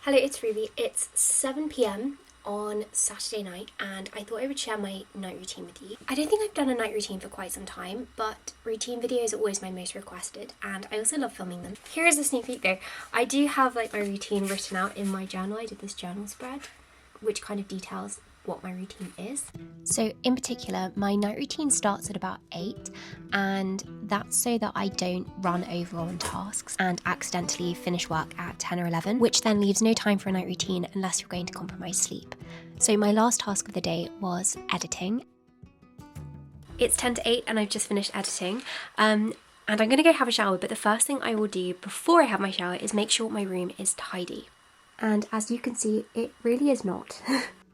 Hello, it's Ruby. It's 7 p.m. on Saturday night, and I thought I would share my night routine with you. I don't think I've done a night routine for quite some time, but routine videos are always my most requested, and I also love filming them. Here is a sneak peek though. I do have my routine written out in my journal. I did this journal spread, which kind of details what my routine is. So in particular, my night routine starts at about 8, and that's so that I don't run over on tasks and accidentally finish work at 10 or 11, which then leaves no time for a night routine unless you're going to compromise sleep. So my last task of the day was editing. It's 10 to 8 and I've just finished editing. And I'm gonna go have a shower, but the first thing I will do before I have my shower is make sure my room is tidy. And as you can see, it really is not.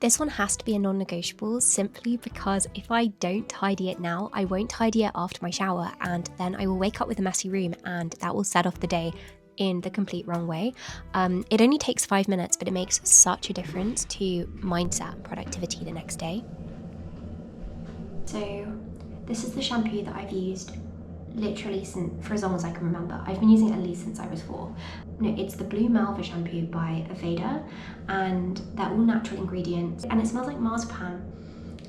This one has to be a non-negotiable simply because if I don't tidy it now, I won't tidy it after my shower, and then I will wake up with a messy room and that will set off the day in the complete wrong way. It only takes 5 minutes, but it makes such a difference to mindset and productivity the next day. So this is the shampoo that I've used literally for as long as I can remember. I've been using it at least since I was 4. No, it's the Blue Malva shampoo by Aveda, and they're all natural ingredients, and it smells like marzipan.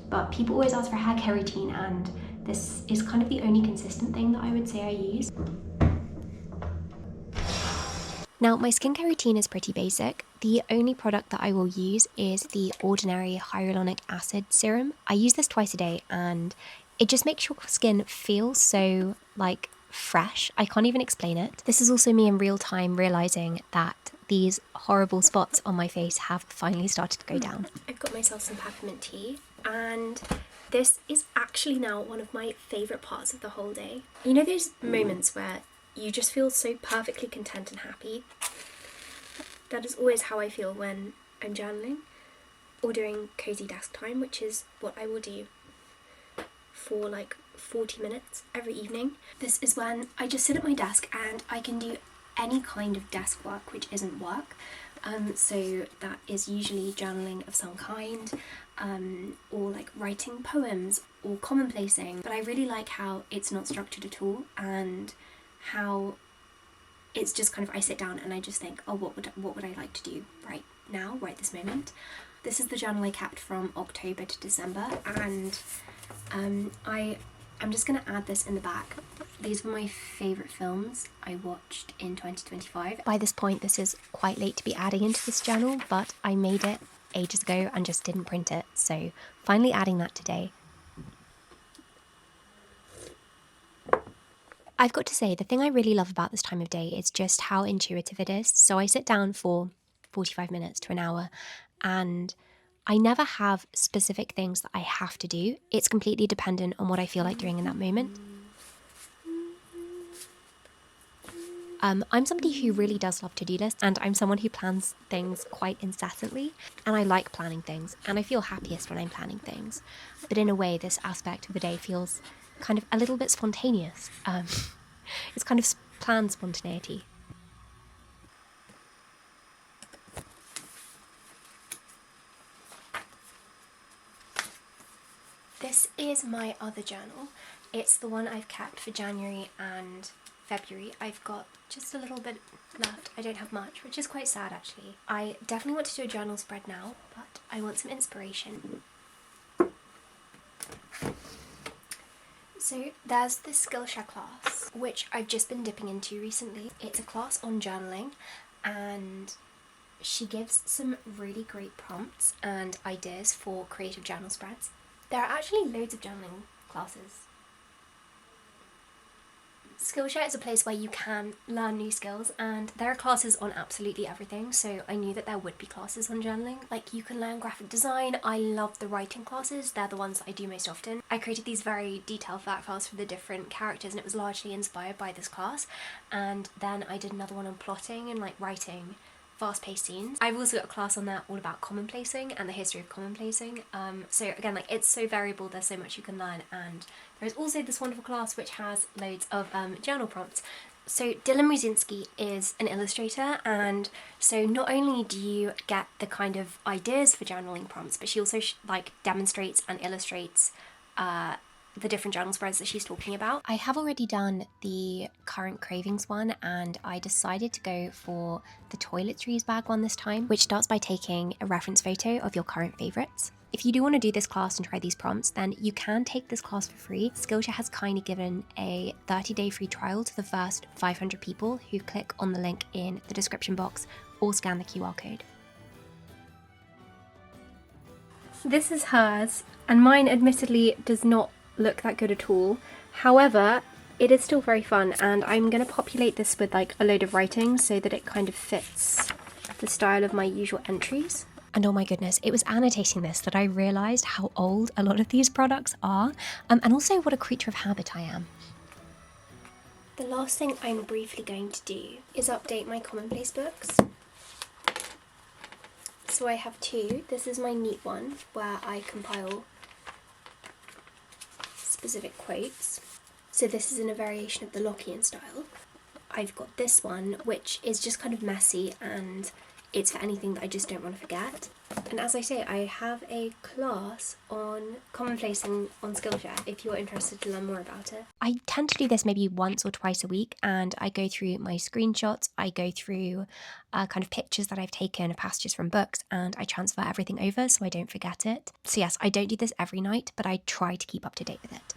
But people always ask for hair care routine, and this is kind of the only consistent thing that I would say I use. Now, my skincare routine is pretty basic. The only product that I will use is the Ordinary Hyaluronic Acid Serum. I use this twice a day, and it just makes your skin feel so, fresh. I can't even explain it. This is also me in real time realising that these horrible spots on my face have finally started to go down. I've got myself some peppermint tea, and this is actually now one of my favourite parts of the whole day. You know those moments where you just feel so perfectly content and happy? That is always how I feel when I'm journaling or doing cozy desk time, which is what I will do for 40 minutes every evening. This is when I just sit at my desk and I can do any kind of desk work which isn't work. So that is usually journaling of some kind, or writing poems or commonplacing. But I really like how it's not structured at all, and how it's just kind of, I sit down and I just think, oh, what would I like to do right now, right this moment. This is the journal I kept from October to December, and I'm just going to add this in the back. These were my favourite films I watched in 2025. By this point, this is quite late to be adding into this journal, but I made it ages ago and just didn't print it, so finally adding that today. I've got to say, the thing I really love about this time of day is just how intuitive it is. So I sit down for 45 minutes to an hour, and I never have specific things that I have to do. It's completely dependent on what I feel like doing in that moment. I'm somebody who really does love to-do lists, and I'm someone who plans things quite incessantly, and I like planning things, and I feel happiest when I'm planning things. But in a way, this aspect of the day feels kind of a little bit spontaneous. It's kind of planned spontaneity. This is my other journal. It's the one I've kept for January and February. I've got just a little bit left. I don't have much, which is quite sad actually. I definitely want to do a journal spread now, but I want some inspiration. So there's this Skillshare class, which I've just been dipping into recently. It's a class on journaling, and she gives some really great prompts and ideas for creative journal spreads. There are actually loads of journaling classes. Skillshare is a place where you can learn new skills, and there are classes on absolutely everything, so I knew that there would be classes on journaling. You can learn graphic design. I love the writing classes, they're the ones that I do most often. I created these very detailed fact files for the different characters, and it was largely inspired by this class. And then I did another one on plotting and writing fast-paced scenes. I've also got a class on there all about commonplacing and the history of commonplacing. So again, it's so variable, there's so much you can learn, and there's also this wonderful class which has loads of journal prompts. So Dylan Muzinski is an illustrator, and so not only do you get the kind of ideas for journaling prompts, but she also demonstrates and illustrates the different journal spreads that she's talking about. I have already done the current cravings one, and I decided to go for the toiletries bag one this time, which starts by taking a reference photo of your current favorites. If you do want to do this class and try these prompts, then you can take this class for free. Skillshare has kindly given a 30-day free trial to the first 500 people who click on the link in the description box or scan the QR code. This is hers, and mine admittedly does not look that good at all. However, it is still very fun, and I'm going to populate this with like a load of writing so that it kind of fits the style of my usual entries. And oh my goodness, it was annotating this that I realised how old a lot of these products are, and also what a creature of habit I am. The last thing I'm briefly going to do is update my Commonplace books. So I have two. This is my neat one where I compile specific quotes. So this is in a variation of the Lockean style. I've got this one which is just kind of messy, and it's for anything that I just don't want to forget. And as I say, I have a class on Commonplace on Skillshare if you're interested to learn more about it. I tend to do this maybe once or twice a week, and I go through my screenshots, I go through kind of pictures that I've taken of passages from books, and I transfer everything over so I don't forget it. So yes, I don't do this every night, but I try to keep up to date with it.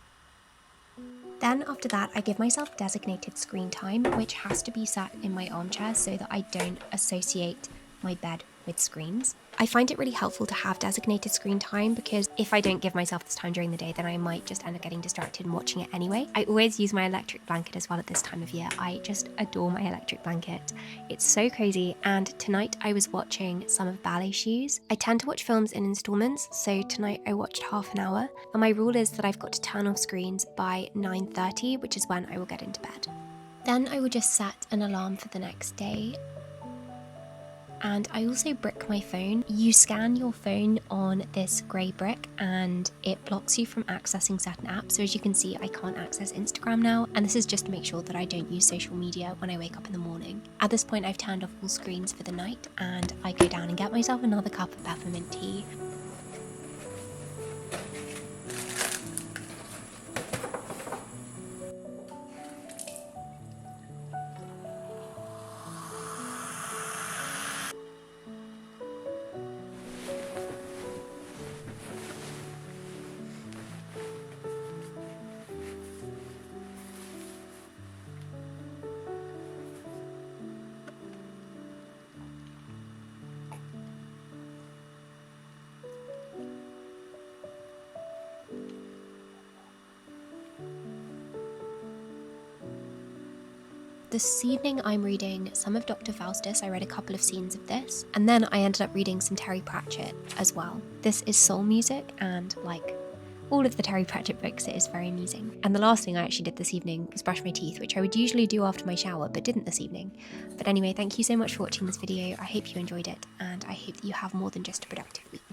Then after that, I give myself designated screen time, which has to be sat in my armchair so that I don't associate my bed with screens. I find it really helpful to have designated screen time because if I don't give myself this time during the day, then I might just end up getting distracted and watching it anyway. I always use my electric blanket as well at this time of year. I just adore my electric blanket. It's so cozy, and tonight I was watching some of Ballet Shoes. I tend to watch films in installments, so tonight I watched half an hour, and my rule is that I've got to turn off screens by 9:30, which is when I will get into bed. Then I will just set an alarm for the next day. And I also brick my phone. You scan your phone on this grey brick and it blocks you from accessing certain apps. So as you can see, I can't access Instagram now, and this is just to make sure that I don't use social media when I wake up in the morning. At this point, I've turned off all screens for the night, and I go down and get myself another cup of peppermint tea. This evening I'm reading some of Dr. Faustus. I read a couple of scenes of this, and then I ended up reading some Terry Pratchett as well. This is soul music, and like all of the Terry Pratchett books, it is very amusing. And the last thing I actually did this evening was brush my teeth, which I would usually do after my shower, but didn't this evening. But anyway, thank you so much for watching this video. I hope you enjoyed it, and I hope that you have more than just a productive week.